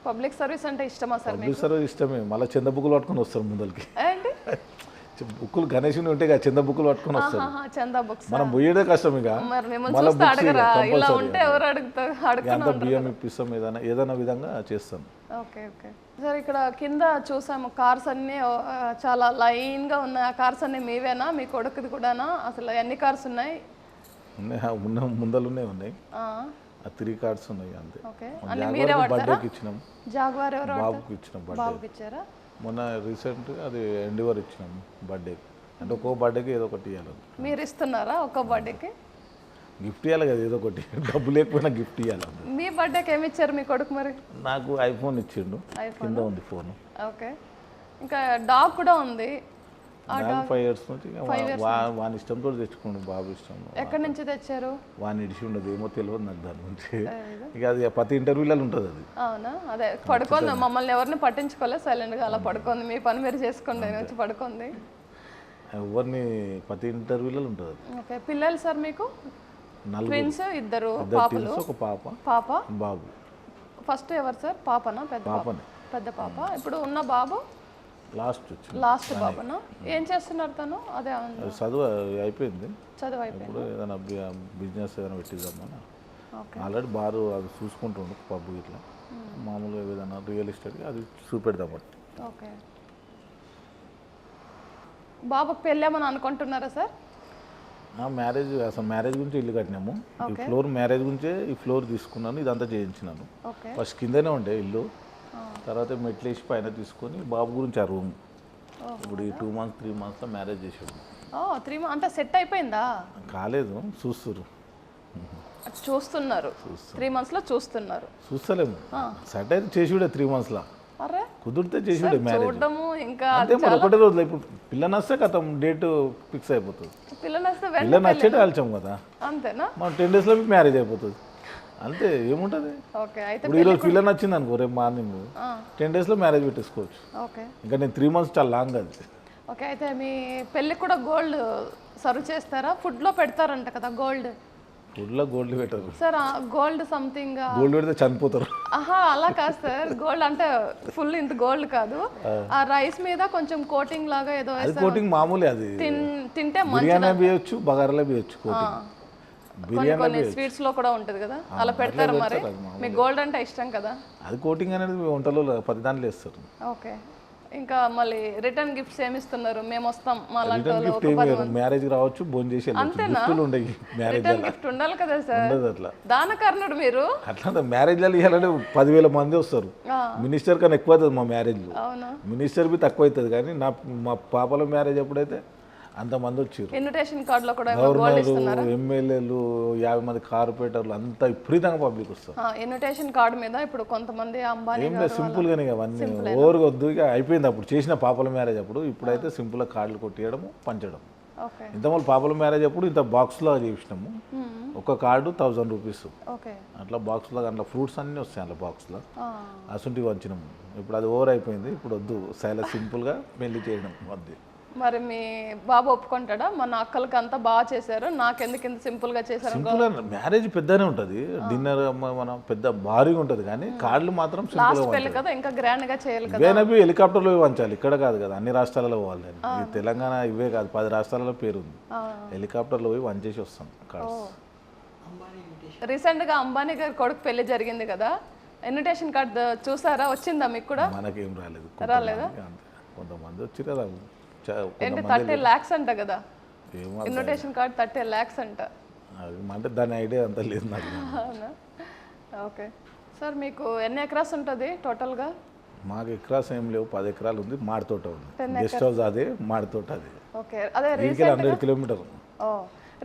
పబ్లిక్ సర్వీస్ అంటే ఇష్టమా సార్? పబ్లిక్ సర్వీస్ ఇష్టమే. మళ్ళీ చంద బుక్కులు పట్టుకొని వస్తారు ముందరికి. ఏంటి బుక్కులు గణేషుని ఉంటే చంద బుక్కులు పట్టుకొని వస్తారు. చందా బుక్స్. మనం పోయేదే కష్టం. ఇక మరి మిమ్మల్ని చూస్తే అడగరా? ఇలా ఉంటే ఎవరు అడుగుతారు? అంత బియ్యం ఇప్పిస్తాం, ఏదైనా విధంగా చేస్తాం. ఓకే ఓకే సార్, ఇక్కడ కింద చూసాము కార్స్ అన్నీ చాలా లైన్గా ఉన్నాయి. ఆ కార్స్ అన్నీ మీవేనా, మీ కొడుకుది కూడానా? అసలు ఎన్ని కార్స్ ఉన్నాయి? ఉన్నాయి, ముందలునే ఉన్నాయి. 3 కార్స్ ఉన్నాయి అంతే. ఓకే. బర్త్డేకి ఇచ్చినాం. జాగ్వార్ ఎవరు? బాబుకి ఇచ్చినాం. బాబుకి ఇచ్చారా? మొన్న రీసెంట్ అది ఎండివర్ ఇచ్చినాము బర్త్డేకి. అంటే ఒక్కో బర్త్డేకి ఏదో ఒకటి ఇవ్వాలి. మీరు ఇస్తున్నారా ఒక్కో బర్త్డేకి? గిఫ్ట్ ఇవ్వాలి కదా, ఏదో ఒకటి. డబ్బు లేకపోయినా గిఫ్ట్ ఇవ్వాలి. మీ బర్త్డేకి ఏమి ఇచ్చారు మీ కొడుకు మరి? నాకు ఐఫోన్ ఇచ్చిండు, కింద ఉంది ఫోన్. ఓకే. ఇంకా డాగ్ కూడా ఉంది. 5 years నుంచి వాని ఇష్టంతో తెచ్చుకోండి, బాబు ఇష్టం. ఎక్కడి నుంచి తెచ్చారు? వాని ఇడిచి ఉండదు, ఏమో తెలియదు నాకు దాని గురించి. ఇక అది ప్రతి ఇంటర్వ్యూలలో ఉంటుంది అది. అవునా? అదే పడుకుంది, మమ్మల్ని ఎవరిని పట్టించుకోలేదు, సైలెంట్గా అలా పడుకుంది. మీ పని మీరు చేసుకోండి, వచ్చి పడుకుంది. ఎవరిని ప్రతి ఇంటర్వ్యూలలో ఉంటుంది. ఓకే. పిల్లలు సార్ మీకు? 4 ట్విన్స్, 2 పాపలు. ఒక పాప బాబు. ఫస్ట్ ఎవరు సార్? పాపనా? పెద్ద పాప. ఇప్పుడు ఉన్న బాబు లాస్ట్ బాబునా? ఏం చేస్తున్నారు తను? అదే చదువు అయిపోయింది. ఇప్పుడు ఏదైనా బిజినెస్ ఏదైనా పెట్టిద్దామని ఆల్రెడీ బారు అది చూసుకుంటుండు, పబ్బు ఇట్లా మామూలుగా ఏదైనా రియల్ ఎస్టేట్ అది చూపెడదామని. ఓకే. బాబుకి పెళ్ళేమని అనుకుంటున్నారా సార్? అసలు మ్యారేజ్ గురించి ఇల్లు కట్టినాము. ఈ ఫ్లోర్ మ్యారేజ్ గురించే ఈ ఫ్లోర్ తీసుకున్నాను, ఇదంతా చేయించినాను. ఫస్ట్ కిందనే ఉండే ఇల్లు, తర్వాత మెట్లు వేసి పైన తీసుకొని బాబు గురించి ఆ రూమ్. ఇప్పుడు ఈ 2 months 3 monthsలో మ్యారేజ్ చేసాడు. 3 months అంతా సెట్ అయిపోయిందా? కాలేదు, చూస్తున్నారు. 3 monthsలో చూస్తలేము. సెట్ అయితే చేసిడే 3 monthsలో. అరే కుదిరితే చేసిడే మ్యారేజ్. ఇంకా అంతే మరి, ఒకటే రోజులో. ఇప్పుడు పిల్ల నస్తే కథం డేట్ ఫిక్స్ అయిపోతుంది. పిల్ల నచ్చేటే ఆల్చాం కదా, అంతేనా? మనం 10 daysలో మ్యారేజ్ అయిపోతుంది అంతే, ఏముంటుంది. ఇప్పుడు ఈరోజు పిల్ల నచ్చింది అనుకో, రేపు మార్నింగ్ 10 daysలో మ్యారేజ్ పెట్టేసుకోవచ్చు. ఇంకా నేను 3 months చాలా లాంగ్ అది. ఓకే. అయితే మీ పెళ్ళికి కూడా గోల్డ్ సర్వ్ చేస్తారా? ఫుడ్లో పెడతారంట కదా గోల్డ్? ఫుడ్లో గోల్డ్ పెట్టరు సార్. గోల్డ్ సంథింగ్ గోల్డ్ పెడితే చనిపోతారు. అలా కాదు సార్, గోల్డ్ అంటే ఫుల్ ఇంత గోల్డ్ కాదు, ఆ రైస్ మీద కొంచెం కోటింగ్ లాగా ఏదో. అది కోటింగ్ మామూలే, అది తింటే బిర్యానీ వేయచ్చు, బగారాలో వేయచ్చు కోటింగ్. కొన్ని స్వీట్స్ లో కూడా ఉంటది కదా, అలా పెడతారు. మరి మీకు గోల్డ్ అంటే ఇష్టం కదా? అది కోటింగ్ అనేది వంటలో 10 దాంట్లో వేస్తారు. ఓకే. ఇంకా మళ్ళీ రిటర్న్ గిఫ్ట్స్ ఏమి ఇస్తున్నారు? మేము వస్తాం మా లాంటి మ్యారేజ్ రావచ్చు, భోజనం చేసి రిటర్న్ గిఫ్ట్ ఉండాలి కదా సార్? అట్లా దానకర్ణుడు మీరు. అట్లా మ్యారేజ్ లో ఇవ్వాలంటే 10,000 మంది వస్తారు. మినిస్టర్ కన్నా ఎక్కువ అవుతుంది మా మ్యారేజ్ లో. మినిస్టర్ బి తక్కువ అవుతుంది, కానీ మా పాపల మ్యారేజ్ ఎప్పుడైతే అంతమంది వచ్చారు. ఇన్విటేషన్ కార్డులో కూడా గవర్నర్, ఎమ్మెల్యేలు, 50 మంది కార్పొరేటర్లు అంతా విపరీతంగా పబ్లిక్ వస్తారు. ఇన్విటేషన్ కార్డు మీద ఇప్పుడు కొంతమంది అంబానీ ఏం లేదు, సింపుల్ గానే అవన్నీ ఓవర్గా వద్దు. ఇక అయిపోయింది అప్పుడు చేసిన పాపల మ్యారేజ్ అప్పుడు. ఇప్పుడైతే సింపుల్ గా కార్డులు కొట్టేయడము, పంచడం. ఇంతకుముందు పాపల మ్యారేజ్ అప్పుడు ఇంత బాక్స్ లో చేసినాము. ఒక కార్డు 1000 rupees అట్లా బాక్స్ లో, అట్లా ఫ్రూట్స్ అన్ని వస్తాయి అట్లా బాక్స్ లో, అసంటివి వంచినాము. ఇప్పుడు అది ఓవర్ అయిపోయింది. ఇప్పుడు వద్దు, సైలెంట్ సింపుల్ గా పెళ్లి చేయడం వద్దు. మరి మీ బాబు ఒప్పుకుంటాడా? మన అక్కలకి అంతా బాగా చేశారు, నాకెందుకు ఇంత సింపుల్ గా చేశారు? సింపుల్ మ్యారేజ్ పెద్దనే ఉంటది, డిన్నర్ మనం పెద్ద భారీగా ఉంటది, కానీ కార్డులు మాత్రం సింపుల్ కదా, ఇంకా గ్రాండ్ గా చేయాలి కదా. వేనబి హెలికాప్టర్లో వంచాలి, ఇక్కడ కాదు కదా, అన్ని రాష్ట్రాలలో పోవాలి. ఈ తెలంగాణ ఇవే కాదు, 10 రాష్ట్రాలలో పేరుంది. హెలికాప్టర్లో పోయి వంచేసి వస్తాం కార్డ్స్. రీసెంట్ గా అంబానీ గారి కొడుకు పెళ్లి జరిగింది కదా, ఇన్విటేషన్ కార్డు చూసారా? వచ్చిందా మీకు కూడా? మనకేం రాలేదు. రాలేదా? కొంతమంది వచ్చి కదా, 30 lakhs అంట కదా ఇన్విటేషన్ కార్డ్, 30 lakhs అంట. అంటే దాని ఐడియా అంత లేదు నాకు. ఓకే సార్, మీకు ఎన్ని ఎకరాస్ ఉంటుంది టోటల్గా? మాకు ఎకరాస్ ఏం లేవు, 10 ఎకరాలు ఉంది. మాడి తోట ఉంది, గెస్ట్ హౌస్ అదే, మాడి తోట అది. ఓకే. అదే 100 kilometers.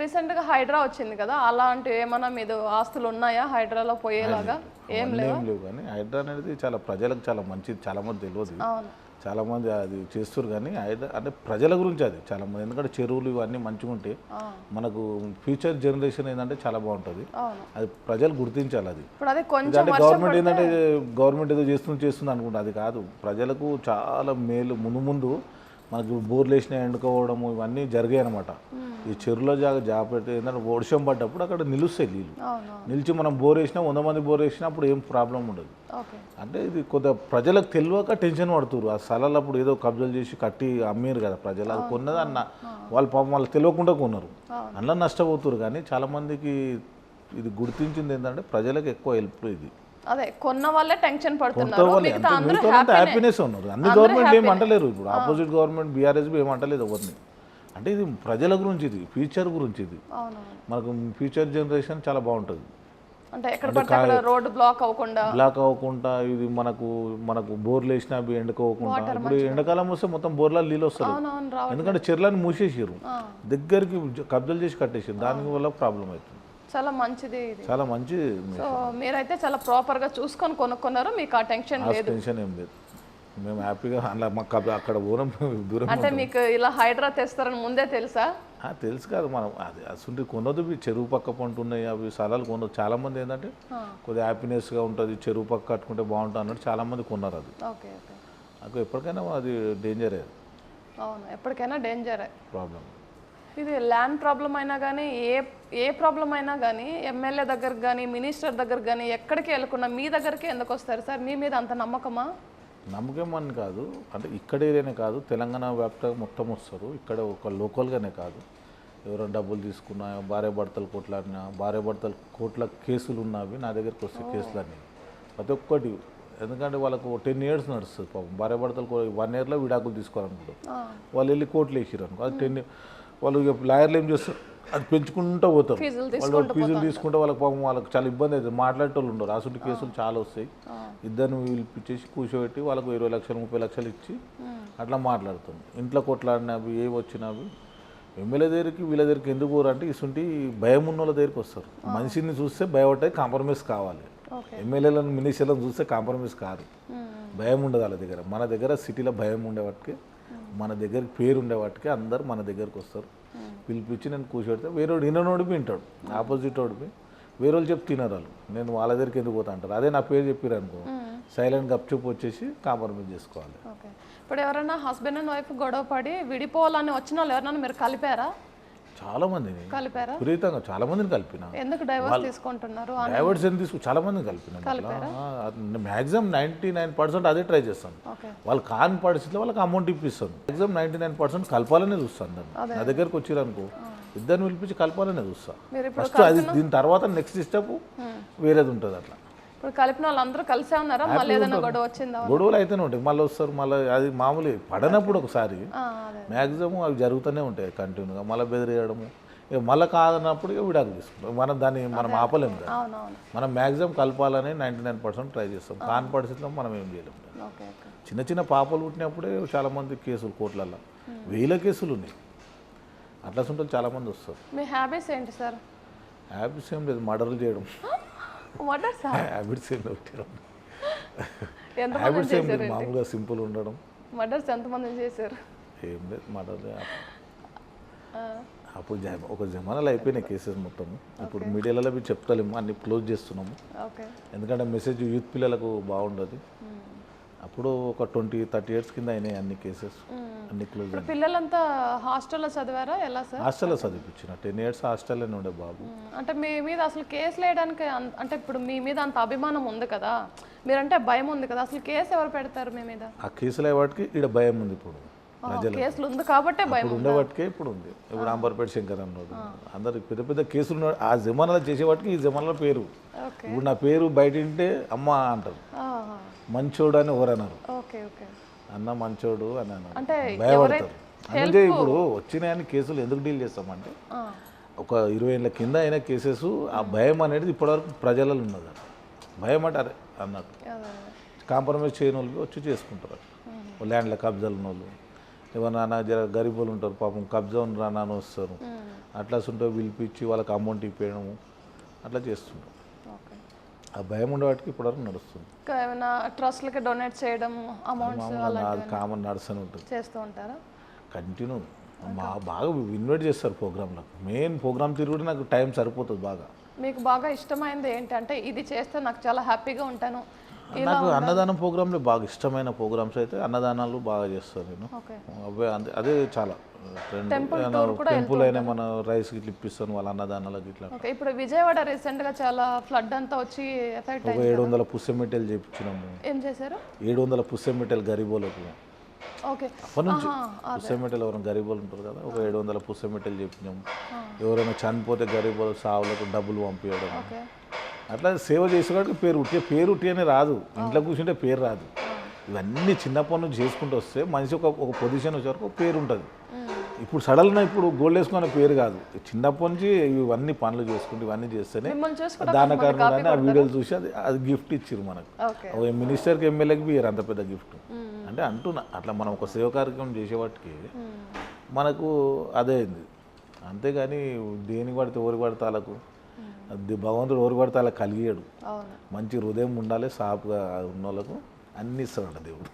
రీసెంట్గా హైడ్రా వచ్చింది కదా, అలాంటివి ఏమైనా మీద ఆస్తులు ఉన్నాయా హైడ్రాలో పోయేలాగా? ఏం లేవు కానీ హైడ్రా అనేది చాలా ప్రజలకు చాలా మంచిది, చాలా మంది తెలియదు. చాలామంది అది చేస్తారు కానీ అంటే ప్రజల గురించి అది చాలామంది, ఎందుకంటే చెరువులు ఇవన్నీ మంచిగా ఉంటే మనకు ఫ్యూచర్ జనరేషన్ ఏంటంటే చాలా బాగుంటుంది. అది ప్రజలు గుర్తించాలి. అది అంటే గవర్నమెంట్ ఏంటంటే గవర్నమెంట్ ఏదో చేస్తుంది అనుకుంటా, అది కాదు. ప్రజలకు చాలా మేలు. ముందు మనకు బోర్లు వేసిన ఎండుకోవడము ఇవన్నీ జరిగాయి అనమాట. ఈ చెరువులో జాగ్రత్త ఏంటంటే వర్షం పడ్డప్పుడు అక్కడ నిలుస్తాయి నీళ్ళు. నిలిచి మనం బోర్ వేసినా 100 మంది బోర్ వేసినా అప్పుడు ఏం ప్రాబ్లం ఉండదు. అంటే ఇది కొద్దిగా ప్రజలకు తెలియక టెన్షన్ పడుతున్నారు. ఆ స్థలాలు అప్పుడు ఏదో కబ్జాలు చేసి కట్టి అమ్మారు కదా ప్రజలు, అది కొన్నది అన్న వాళ్ళు పాపం వాళ్ళు తెలియకుండా కొన్నారు, అందులో నష్టపోతున్నారు. కానీ చాలామందికి ఇది గుర్తించింది ఏంటంటే ప్రజలకు ఎక్కువ హెల్ప్. ఇది అదే కొన్న వాళ్ళే టెన్షన్ పడుతున్నారు, హ్యాపీనెస్ ఉన్నారు. అన్ని గవర్నమెంట్ ఏం అంటలేరు. ఇప్పుడు ఆపోజిట్ గవర్నమెంట్ బీఆర్ఎస్ ఏం అంటలేదు ఎవరిని. అంటే ఇది ప్రజల గురించి, ఇది ఫ్యూచర్ గురించి. ఇది మనకు ఫ్యూచర్ జనరేషన్ చాలా బాగుంటుంది. అంటే ఎక్కడ పడితే అక్కడ రోడ్ బ్లాక్ అవ్వకుండా ఇది మనకు బోర్లు వేసినా అవి ఎండుకోకుండా. ఇప్పుడు ఎండాకాలం వస్తే మొత్తం బోర్ల నీళ్ళు వస్తారు, ఎందుకంటే చెర్లను మూసేసారు, దగ్గరికి కబ్జాలు చేసి కట్టేసారు. దాని వల్ల ప్రాబ్లం అవుతుంది. చాలా మంచిది, చాలా మంచిది. సో మీరైతే చాలా ప్రాపర్ గా చూసుకొని కొనుక్కున్నారు, మీకు ఆ టెన్షన్ లేదు. టెన్షన్ ఏం లేదు, మేము హ్యాపీగా అలా మాకు అక్కడ దూరం. అంటే మీకు ఇలా హైడ్రా తెస్తారని ముందే తెలుసా? తెలుసు కాదు, మనం అది అసలు కొనొద్దు. చెరువు పక్క పంట ఉన్నాయి అవి స్థలాలు కొనొద్దు. చాలా మంది ఏంటంటే కొద్దిగా హ్యాపీనెస్గా ఉంటుంది, చెరువు పక్క కట్టుకుంటే బాగుంటుంది అన్నట్టు చాలా మంది కొన్నారు. అది నాకు ఎప్పటికైనా అది డేంజరే. అవును, ఎప్పటికైనా డేంజరే ప్రాబ్లం. ఇది ల్యాండ్ ప్రాబ్లం అయినా కానీ ఏ ప్రాబ్లం అయినా కానీ ఎమ్మెల్యే దగ్గరకు కానీ మినిస్టర్ దగ్గరకు కానీ ఎక్కడికి వెళ్ళకుండా మీ దగ్గరికి ఎందుకు వస్తారు సార్? మీ మీద అంత నమ్మకమా? నమ్మకం అని కాదు, అంటే ఇక్కడ ఏరియానే కాదు, తెలంగాణ వ్యాప్తంగా మొత్తం వస్తారు. ఇక్కడ ఒక లోకల్గానే కాదు, ఎవరైనా డబ్బులు తీసుకున్నా, భార్య భర్తలు కొట్లాడినా, భార్య భర్తలు కోట్ల కేసులు ఉన్నవి నా దగ్గరికి వస్తాయి. కేసులన్నీ ప్రతి ఒక్కటి, ఎందుకంటే వాళ్ళకు 10 years నడుస్తుంది పాపం. భార్య భర్తలు 1 yearలో విడాకులు తీసుకోవాలనుకుంటారు, వాళ్ళు వెళ్ళి కోర్టులు వేసిరు అనుకో, అది 10 వాళ్ళు ఇక లాయర్లు ఏం చేస్తారు, అది పెంచుకుంటూ పోతారు. వాళ్ళు ఫీజులు తీసుకుంటే వాళ్ళకి పాపం వాళ్ళకి చాలా ఇబ్బంది అవుతుంది, మాట్లాడేటోళ్ళు ఉండరు. అసలు కేసులు చాలా వస్తాయి. ఇద్దరిని పిలిపించేసి కూర్చోబెట్టి వాళ్ళకు 20 లక్షలు 30 లక్షలు ఇచ్చి అట్లా మాట్లాడుతుంది. ఇంట్లో కొట్లాడినవి ఏవి వచ్చినవి ఎమ్మెల్యే దగ్గరికి వీళ్ళ దగ్గరికి ఎందుకు పోరు అంటే ఇసుంటి భయం ఉన్న వాళ్ళ దగ్గరికి వస్తారు. మనిషిని చూస్తే భయపడ్డాయి, కాంప్రమైజ్ కావాలి. ఎమ్మెల్యేలను మినిస్టర్లను చూస్తే కాంప్రమైజ్ కాదు, భయం ఉండదు వాళ్ళ దగ్గర. మన దగ్గర సిటీలో భయం ఉండేవాటికి, మన దగ్గరికి పేరు ఉండేవాటికి అందరు మన దగ్గరకు వస్తారు. పిలిపించి నేను కూర్చోడితే వేరేవాడు ఇన్నోడిపి వింటాడు, ఆపోజిట్ ఓడిపి వేరే వాళ్ళు చెప్తే తినరు వాళ్ళు. నేను వాళ్ళ దగ్గరికి ఎందుకు పోతా అంటారు. అదే నా పేరు చెప్పారు అనుకో, సైలెంట్ గప్చుప్ వచ్చేసి కాంప్రమైజ్ చేసుకోవాలి. ఇప్పుడు ఎవరైనా హస్బెండ్ అండ్ వైఫ్ గొడవ పడి విడిపోవాలని వచ్చిన వాళ్ళు ఎవరైనా మీరు కలిపారా? చాలా మందిని కలిపారా? విపరీతంగా చాలా మందిని కలిపిన. ఎందుకు డైవర్స్ తీసుకుంటున్నారు? డైవర్స్ ఎందుకు చాలా మందిని కలిపిన. మ్యాక్సిమం 99% అదే ట్రై చేస్తాను. వాళ్ళు కాని పరిస్థితిలో వాళ్ళకి అమౌంట్ ఇప్పిస్తాను. మ్యాక్సిమం 99% కలపాలనే చూస్తాను. దాన్ని నా దగ్గరకు వచ్చిరు అనుకో, ఇద్దరిని పిలిపించి కలపాలనే చూస్తా ఫస్ట్. అది దీని తర్వాత నెక్స్ట్ స్టెప్ వేరేది ఉంటుంది. అట్లా ఇప్పుడు కలిపిన వాళ్ళందరూ కలిసే ఉన్నారా? మళ్ళీ ఏదైనా గొడవ వచ్చిందా? గొడవలు అయితేనే ఉంటాయి, మళ్ళీ వస్తారు. మళ్ళీ అది మామూలు పడనప్పుడు ఒకసారి మ్యాక్సిమం అవి జరుగుతూనే ఉంటాయి కంటిన్యూగా. మళ్ళీ బెదిరియడము, ఇక మళ్ళీ కాదన్నప్పుడు ఇక విడాకులు తీసుకుంటాం. మనం ఆపలేము కదా. మనం మ్యాక్సిమం కలపాలని 99% ట్రై చేస్తాం. కాని పరిస్థితిలో మనం ఏం చేయలేము. చిన్న చిన్న పాపలు పుట్టినప్పుడే చాలామంది కేసులు కోర్టులలో 1000 కేసులు ఉన్నాయి. అట్లా ఉంటుంది, చాలామంది వస్తారు. మీ హ్యాబిట్స్ ఏంటి సార్? హ్యాబిట్స్ ఏం లేదు, మర్డర్లు చేయడం. హ్యాబిట్స్ ఏం లేదు, హ్యాబిట్స్ ఏం లేదు, మామూలుగా సింపుల్ ఉండడం. మర్డర్స్ ఎంతమంది చేశారు? ఏం లేదు, మర్డర్ అప్పుడు ఒక జమానాలు అయిపోయినాయి కేసెస్ మొత్తం. ఇప్పుడు మీడియాలలో మీరు చెప్తలేము, అన్ని క్లోజ్ చేస్తున్నాము. ఎందుకంటే మెసేజ్ యూత్ పిల్లలకు బాగుండదు. అప్పుడు ఒక 20-30 years కింద అయినాయి అన్ని కేసెస్, అన్ని క్లోజ్. పిల్లలంతా హాస్టల్లో చదివారా? ఎలా సార్? హాస్టల్లో చదివించిన 10 years హాస్టల్లోనే ఉండే బాబు. అంటే మీ మీద అసలు కేసులు వేయడానికి అంటే ఇప్పుడు మీ మీద అంత అభిమానం ఉంది కదా, మీరంటే భయం ఉంది కదా, అసలు కేసు ఎవరు పెడతారు మీ మీద? ఆ కేసులు అయ్యేవాటికి ఇక్కడ భయం ఉంది. ఇప్పుడు కేసులు ఉంది కాబట్టి భయం ఉండేవాటికే ఇప్పుడు ఉంది. ఇప్పుడు అంబర్పేట శంకర్ అన్నాడు, అందరికి పెద్ద పెద్ద కేసులు ఉన్నాడు. ఆ జమానాలో చేసేవాటికి ఈ జమానాలో పేరు. ఇప్పుడు నా పేరు బయట ఉంటే అమ్మ అంటారు, మంచోడు అని ఎవరన్నారు, అన్న మంచోడు అని అన్నారు, భయపడతారు. అందుకే ఇప్పుడు వచ్చినాయని కేసులు ఎందుకు డీల్ చేస్తామంటే ఒక 20 ఏళ్ళ కింద అయిన కేసెస్, ఆ భయం అనేది ఇప్పటివరకు ప్రజలలో ఉన్నది. భయం అంటారే అన్నట్టు కాంప్రమైజ్ చేయని వాళ్ళు వచ్చి చేసుకుంటారు. ల్యాండ్ల కబ్జాలు ఉన్న వాళ్ళు, ఏమన్నా జర గరీబులు ఉంటారు పాపం, కబ్జా రానా అని వస్తారు. అట్లా ఉంటే పిలిపించి వాళ్ళకి అమౌంట్ ఇప్పించడము అట్లా చేస్తుంటారు. ఆ భయం ఉండేవాటికి ఇప్పటివరకు నడుస్తుంది. ఇంకా ఏమైనా ట్రస్ట్లకి డొనేట్ చేయడం అమౌంట్స్ మామూలుగా అది కామన్ నడుస్తూనే ఉంటుంది చేస్తూ ఉంటారా? కంటిన్యూ. బాగా ఇన్వైట్ చేస్తారు ప్రోగ్రాంలకు. మెయిన్ ప్రోగ్రామ్ తిరుగుడు నాకు టైం సరిపోతుంది బాగా. మీకు బాగా ఇష్టమైనది ఏంటంటే ఇది చేస్తే నాకు చాలా హ్యాపీగా ఉంటాను? నాకు అన్నదానం ప్రోగ్రాంలు బాగా ఇష్టమైన ప్రోగ్రామ్స్ అయితే అన్నదానాలు బాగా చేస్తాను నేను. ఓకే. అవే అదే చాలా టెంపుల్ అయినా మన రైస్ గిట్ల ఇప్పిస్తాను వాళ్ళ అన్నదానాలకు ఇట్లా. ఓకే. ఇప్పుడు విజయవాడ రీసెంట్గా చాలా ఫ్లడ్ అంతా వచ్చి ఎఫెక్ట్ ఒక 700 పుస్సెమిట్టెలు చేయించినాము. ఏం చేశారు? 700 పుస్సెమిట్టెలు గరీబోలకు. ఓకే. అప్పటి నుంచి పుస్సెమిట్టెలు ఎవరైనా గరీబోలు ఉంటారు కదా, ఒక 700 పుస్సెమిట్టెలు చేయించాము. ఎవరైనా చనిపోతే గరీబోలు సావులకు డబ్బులు పంపించడం, ఓకే. అట్లా సేవ చేసేవాడికి పేరు ఉట్టి అనే రాదు. ఇంట్లో కూర్చుంటే పేరు రాదు. ఇవన్నీ చిన్నప్పటి నుంచి చేసుకుంటూ వస్తే మనిషి ఒక పొజిషన్ వచ్చే వరకు పేరు ఉంటుంది. ఇప్పుడు సడన్గా ఇప్పుడు గోల్డ్ వేసుకునే పేరు కాదు. చిన్నప్పటి నుంచి ఇవన్నీ పనులు చేసుకుంటూ ఇవన్నీ చేస్తేనే దానకారణం. ఆ వీడియోలు చూసి అది గిఫ్ట్ ఇచ్చారు మనకు. మినిస్టర్కి ఎమ్మెల్యేకి ఇయ్యారు అంత పెద్ద గిఫ్ట్. అంటే అంటున్నా అట్లా మనం ఒక సేవ కార్యక్రమం చేసేవాటికి మనకు అదే అయింది. అంతేగాని దేనికి పడితే ఎవరికి పడితే వాళ్ళకు భగవంతుడు ఎవరికి పడితే వాళ్ళకి కలిగాడు. మంచి హృదయం ఉండాలి, సాఫ్గా ఉన్న వాళ్ళకు అన్ని ఇస్తాడు దేవుడు.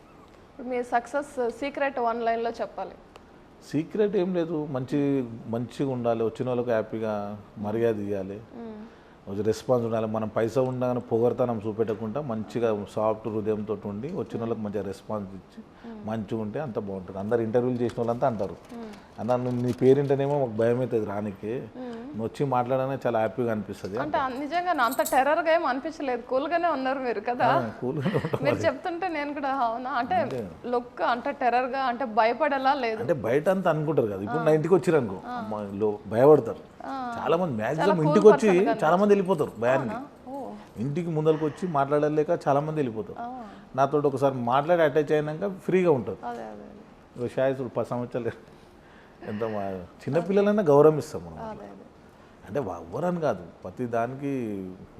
మీ సక్సెస్ సీక్రెట్ వన్ లైన్లో చెప్పాలి. సీక్రెట్ ఏం లేదు, మంచిగా ఉండాలి, వచ్చిన వాళ్ళకి హ్యాపీగా మర్యాద ఇవ్వాలి, రెస్పాన్స్ ఉండాలి. మనం పైసా ఉండగానే పొగడతనం చూపెట్టకుండా మంచిగా సాఫ్ట్ హృదయంతో ఉండి వచ్చిన వాళ్ళకి మంచిగా రెస్పాన్స్ ఇచ్చి మంచిగా ఉంటే అంత బాగుంటుంది. అందరు ఇంటర్వ్యూలు చేసిన వాళ్ళంతా అంటారు, అన్న నీ పేరింటేనేమో మాకు భయం అవుతుంది రానికి, నువ్వు వచ్చి మాట్లాడనే చాలా హ్యాపీగా అనిపిస్తుంది. అంటే నిజంగా అంత టెర్రర్గా ఏం అనిపించలేదు, కూల్గానే ఉన్నారు మీరు కదా. కూల్గానే మీరు చెప్తుంటే నేను కూడా అవునా అంటే లుక్ అంటే టెర్రర్గా అంటే భయపడేలా లేదు. అంటే బయట అంతా అనుకుంటారు కదా, ఇప్పుడు నా ఇంటికి వచ్చారు అనుకో భయపడతారు చాలా మంది. మ్యాక్సిమం ఇంటికి వచ్చి చాలా మంది వెళ్ళిపోతారు భయానికి. ఇంటికి ముందరకు వచ్చి మాట్లాడలేక చాలా మంది వెళ్ళిపోతారు. నాతో ఒకసారి మాట్లాడి అటాచ్ అయినాక ఫ్రీగా ఉంటుంది. షాయిసుడు 10 సంవత్సరాలు ఎంత చిన్నపిల్లలైనా గౌరవం ఇస్తాం మనం. అంటే ఎవరని కాదు, ప్రతి దానికి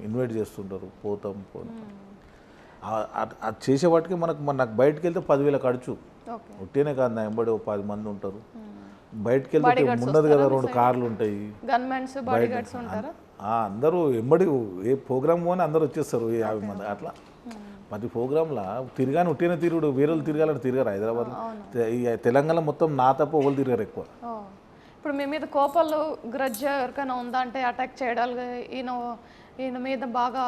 ఇన్వైట్ చేస్తుంటారు, పోతాం. అది చేసే వాటికి నాకు బయటకు వెళ్తే 10,000 ఖర్చు. ఉట్టినే కాదు, నా ఎంబడి 10 మంది ఉంటారు. బయటకు వెళ్తే ఉన్నది కదా 2 కార్లు ఉంటాయి, అందరూ ఎంబడి ఏ ప్రోగ్రామ్ పోని అందరూ వచ్చేస్తారు 50 మంది అట్లా. ప్రతి ప్రోగ్రాంలో తిరగాని ఉట్టిన తిరుగుడు, వేరే వాళ్ళు తిరగాలని తిరగారు. హైదరాబాద్ ఈ తెలంగాణ మొత్తం నా తప్ప వాళ్ళు తిరగారు ఎక్కువ. ఇప్పుడు మీ మీద కోపాలు గ్రడ్జ్ ఎవరికైనా ఉందా అంటే అటాక్ చేయడాలు, ఈయన మీద బాగా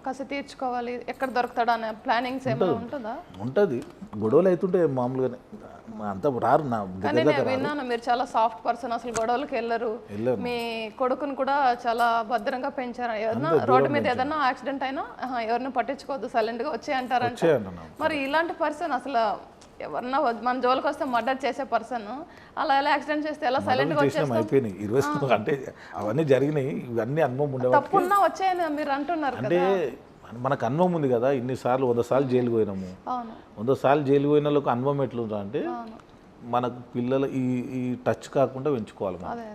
కసి తీర్చుకోవాలి, ఎక్కడ దొరుకుతాడా అనే ప్లానింగ్స్ ఏమైనా ఉంటుందా? ఉంటుంది, గొడవలు అవుతుంటే మామూలుగానే, అంత రారు నా కానీ నేను విన్నాను మీరు చాలా సాఫ్ట్ పర్సన్, అసలు గొడవలకు వెళ్ళరు. మీ కొడుకుని కూడా చాలా భద్రంగా పెంచారు. ఏదన్నా రోడ్డు మీద ఏదన్నా యాక్సిడెంట్ అయినా ఎవరిని పట్టించుకోవద్దు, సైలెంట్గా వచ్చే అంటారంట. మరి ఇలాంటి పర్సన్ అసలు ఎవరన్నా మన జోలికి వస్తే మర్డర్ చేసే పర్సన్ అలా ఎలా యాక్సిడెంట్ చేస్తే ఎలా సైలెంట్గా అయిపోయినాయి 20 అంటే అవన్నీ జరిగినాయి. ఇవన్నీ అనుభవం ఉండే తప్పున్నా వచ్చాయని మీరు అంటున్నారు అంటే మనకు అనుభవం ఉంది కదా. ఇన్నిసార్లు 100 సార్లు జైలు పోయినాము. 100 సార్లు జైలు పోయిన వాళ్ళకి అనుభవం ఎట్లుందా అంటే మనకు పిల్లలు ఈ టచ్ కాకుండా పెంచుకోవాలి. మనం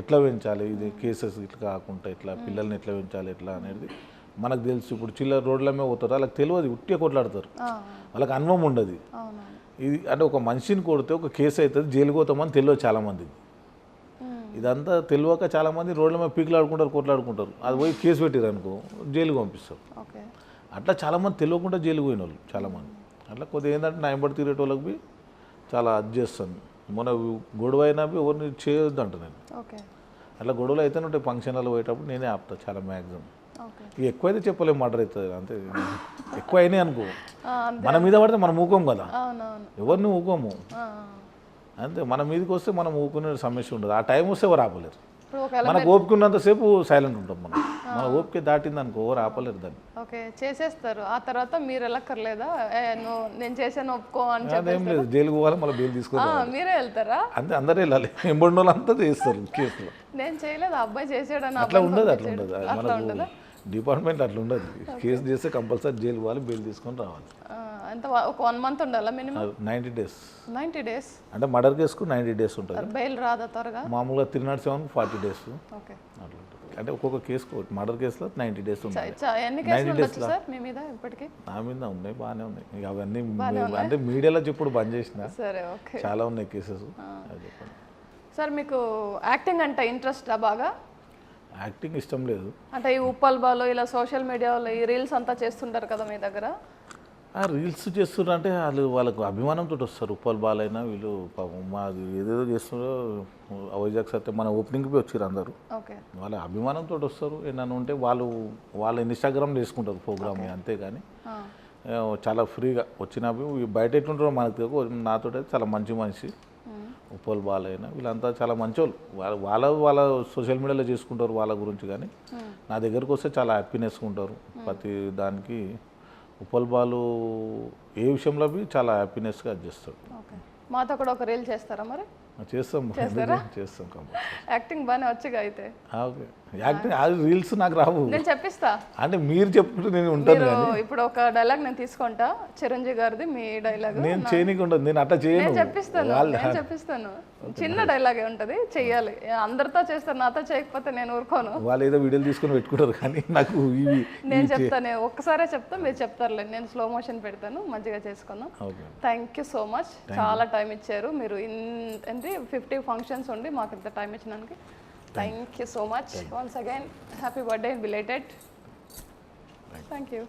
ఎట్లా పెంచాలి, ఇది కేసెస్ ఇట్లా కాకుండా ఇట్లా పిల్లల్ని ఎట్లా పెంచాలి ఎట్లా అనేది మనకు తెలుసు. ఇప్పుడు చిల్లర రోడ్ల మీద పోతారు, వాళ్ళకి తెలియదు, ఉట్టిగా కొట్లాడతారు, వాళ్ళకి అనుభవం ఉండదు. ఇది అంటే ఒక మనిషిని కొడితే ఒక కేసు అవుతుంది, జైలు పోతామని తెలియదు చాలామందికి. ఇదంతా తెలియక చాలామంది రోడ్ల మీద పీకులాడుకుంటారు, కొట్లాడుకుంటారు. అది పోయి కేసు పెట్టారు అనుకో జైలుకి పంపిస్తారు. అట్లా చాలామంది తెలియకుండా జైలుకి పోయిన వాళ్ళు చాలామంది. అట్లా కొద్దిగా ఏంటంటే నా ఎంబడి తిరిగే వాళ్ళకి చాలా అది చేస్తాను. మొన్న గొడవ అయినా ఎవరిని చేయొద్దు అంట నేను. అట్లా గొడవలు అయితేనే ఉంటాయి. ఫంక్షన్లలో పోయేటప్పుడు నేనే ఆపుతా చాలా మ్యాక్సిమం. ఎక్కువైతే చెప్పలేము, మర్డర్ అవుతుంది అంతే. ఎక్కువ అయినాయి అనుకో మన మీద పడితే మనం ఊకోము కదా, ఎవరిని ఊకోము అంతే. మన మీదకి వస్తే మనం ఊకునే సమస్య ఉండదు. ఆ టైం వస్తే ఎవరు ఆపలేరు. మనకు ఓపుకున్నంతసేపు సైలెంట్ ఉంటాం. మన ఓపిక దాటింది అనుకో ఎవరు ఆపలేరు దాన్ని. ఓకే చేసేస్తారు. ఆ తర్వాత మీరు వెళ్ళక్కర్లేదా, నేను చేసాను ఒప్పుకో అని అదేం లేదు, జైలుకి పోవాలి, మళ్ళీ బెయిల్ తీసుకోవాలి, మీరే వెళ్తారా? అంతే, అందరూ వెళ్ళాలి. ఎంబడి వాళ్ళు అంతా చేస్తారు కేసులో. నేను చేయలేదు, అబ్బాయి చేసాడని అట్లా ఉండదు. మనకు డిపార్ట్మెంట్ అట్లా ఉండదు. కేసు చేస్తే కంపల్సరీ జైలు పోవాలి, బెయిల్ తీసుకొని రావాలి. ఎంత ఒక 1 month ఉండాలా మినిమం? 90 days. 90 days అంటే మర్డర్ కేసుకు 90 days ఉంటుంది. బెయిల్ రాదా త్వరగా? మామూలుగా 307 40 days. ఓకే, అట్లా ఉంటుంది. అంటే ఒక్కొక్క కేసుకు మర్డర్ కేసులో 90 days ఉంటుంది. ఎన్ని కేసులు ఉండొచ్చు సార్ మీ మీద ఇప్పటికి? నా మీద ఉన్నాయి, బాగానే ఉన్నాయి. ఇక అవన్నీ అంటే మీడియాలో చెప్పుడు బంద్ చేసిన. సరే, ఓకే, చాలా ఉన్నాయి కేసెస్. సార్ మీకు యాక్టింగ్ అంటే ఇంట్రెస్టా బాగా? యాక్టింగ్ ఇష్టం లేదు. అంటే ఈ ఉప్పల్ బాలో ఇలా సోషల్ మీడియాలో ఈ రీల్స్ అంతా చేస్తుంటారు కదా మీ దగ్గర. ఆ రీల్స్ చేస్తున్నారు అంటే వాళ్ళు వాళ్ళకు అభిమానంతో వస్తారు. ఉప్పల్ బాలైనా వీళ్ళు పాపం మాది ఏదేదో చేస్తున్నారో వైజాగ్ సత్యం మన ఓపెనింగ్కి వచ్చారు అందరూ. ఓకే. వాళ్ళ అభిమానంతో వస్తారు. ఏమన్నా ఉంటే వాళ్ళ ఇన్స్టాగ్రామ్లో వేసుకుంటారు ప్రోగ్రామ్, అంతేగాని చాలా ఫ్రీగా వచ్చినవి బయట ఎట్లుంటారో మనకు తెలియదు. నాతో అయితే చాలా మంచి మనిషి ఉప్పల్ బాలైనా వీళ్ళంతా చాలా మంచోళ్ళు. వాళ్ళ సోషల్ మీడియాలో చేసుకుంటారు వాళ్ళ గురించి, కానీ నా దగ్గరకు వస్తే చాలా హ్యాపీనెస్గా ఉంటారు. ప్రతి దానికి ఉప్పల్ బాలు ఏ విషయంలో చాలా హ్యాపీనెస్గా చేస్తాడు. ఓకే. మాతో కూడా ఒక రీల్ చేస్తారా మరి? చేస్తాం కంపల్సరీ. యాక్టింగ్ బాగానే వచ్చుగా అయితే. ఓకే. యాక్టింగ్ అది రీల్స్ నాకు రావు, నేను చెప్పిస్తా. అంటే మీరు చెప్పుకుంటే నేను ఉంటాను. ఇప్పుడు ఒక డైలాగ్ నేను తీసుకుంటా, చిరంజీవి గారిది మీ డైలాగ్. నేను చేయనీకి ఉండదు, నేను అట్లా చేయను. నేను చెప్పిస్తాను. చిన్న డైలాగే ఉంటది, చెయ్యాలి. అందరితో చేస్తారు, నాతో చేయకపోతే నేను ఊరుకోను. వాళ్ళు ఏదో వీడియోలు తీసుకొని పెట్టుకుంటారు, కానీ నాకు నేను చెప్తాను, ఒక్కసారే చెప్తా, మీరు చెప్తారులే. నేను స్లో మోషన్ పెడతాను, మంచిగా చేసుకుందాం. థ్యాంక్ యూ సో మచ్, చాలా టైం ఇచ్చారు మీరు. 50 ఫంక్షన్స్ ఉండి మాకు ఇంత టైం ఇచ్చినందుకు thank you so much. Once again happy birthday belated. Thank you.